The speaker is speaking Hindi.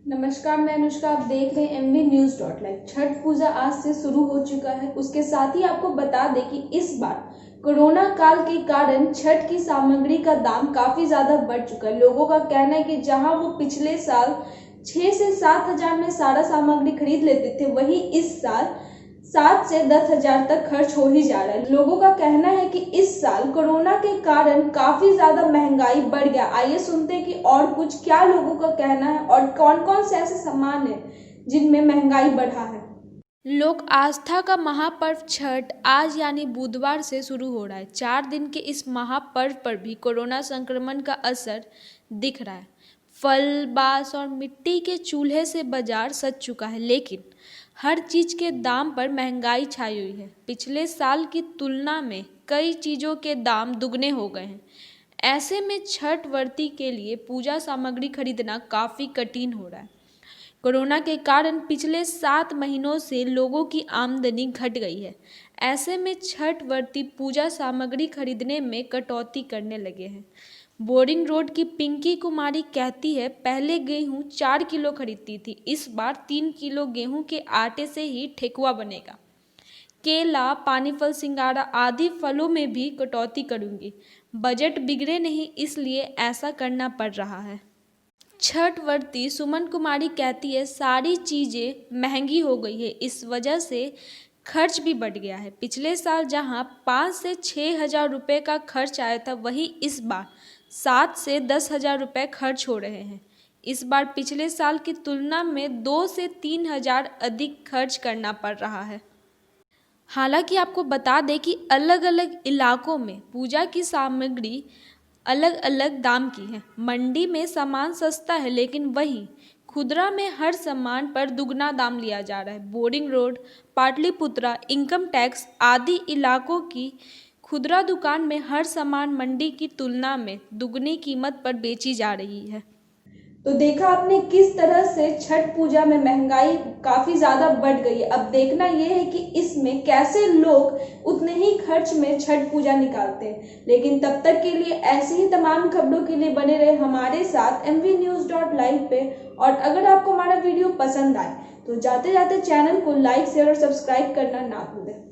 नमस्कार, मैं अनुष्का। आप देख रहे हैं MV न्यूज़ लाइव। छठ पूजा आज से शुरू हो चुका है। उसके साथ ही आपको बता दें कि इस बार कोरोना काल के कारण छठ की सामग्री का दाम काफी ज्यादा बढ़ चुका है। लोगों का कहना है कि जहां वो पिछले साल 6 से 7 हजार में सारा सामग्री खरीद लेते थे, वहीं इस साल 7 से 10 हजार तक खर्च हो ही जा रहा है। लोगों का कहना है कि इस साल कोरोना के कारण काफी ज्यादा महंगाई बढ़ गया। आइए सुनते हैं कि और कुछ क्या लोगों का कहना है और कौन कौन से ऐसे सामान है जिनमें महंगाई बढ़ा है। लोक आस्था का महापर्व छठ आज यानी बुधवार से शुरू हो रहा है। 4 दिन के इस महापर्व पर भी कोरोना संक्रमण का असर दिख रहा है। फल, बांस और मिट्टी के चूल्हे से बाजार सज चुका है, लेकिन हर चीज के दाम पर महंगाई छाई हुई है। पिछले साल की तुलना में कई चीजों के दाम दुगने हो गए हैं। ऐसे में छठ व्रती के लिए पूजा सामग्री खरीदना काफी कठिन हो रहा है। कोरोना के कारण पिछले 7 महीनों से लोगों की आमदनी घट गई है। ऐसे में छठ व्रती पूजा सामग्री खरीदने में कटौती करने लगे हैं। बोरिंग रोड की पिंकी कुमारी कहती है, पहले गेहूं 4 किलो खरीदती थी, इस बार 3 किलो गेहूं के आटे से ही ठेकुआ बनेगा। केला, पानी फल, सिंगाड़ा आदि फलों में भी कटौती करूंगी। बजट बिगड़े नहीं, इसलिए ऐसा करना पड़ रहा है। छठ व्रती सुमन कुमारी कहती है, सारी चीज़ें महंगी हो गई है, इस वजह से खर्च भी बढ़ गया है। पिछले साल जहां 5 से 6 हजार रुपये का खर्च आया था, वहीं इस बार 7 से 10 हजार रुपये खर्च हो रहे हैं। इस बार पिछले साल की तुलना में 2 से 3 हजार अधिक खर्च करना पड़ रहा है। हालांकि आपको बता दें कि अलग अलग इलाकों में पूजा की सामग्री अलग अलग दाम की है। मंडी में सामान सस्ता है, लेकिन वहीं खुदरा में हर सामान पर दुगना दाम लिया जा रहा है। Boring Road, Patliputra, income tax आदि इलाकों की खुदरा दुकान में हर सामान मंडी की तुलना में दुगनी कीमत पर बेची जा रही है। तो देखा आपने किस तरह से छठ पूजा में महंगाई काफी ज्यादा बढ़ गई है। अब देखना यह है कि इसमें कैसे लोग उतने ही खर्च में छठ पूजा निकालते हैं। लेकिन तब तक के लिए ऐसी ही तमाम खबरों के लिए बने रहे हमारे साथ mvnews.live पे। और अगर आपको हमारा वीडियो पसंद आए तो जाते जाते चैनल को लाइक, शेयर और सब्सक्राइब करना ना भूलें।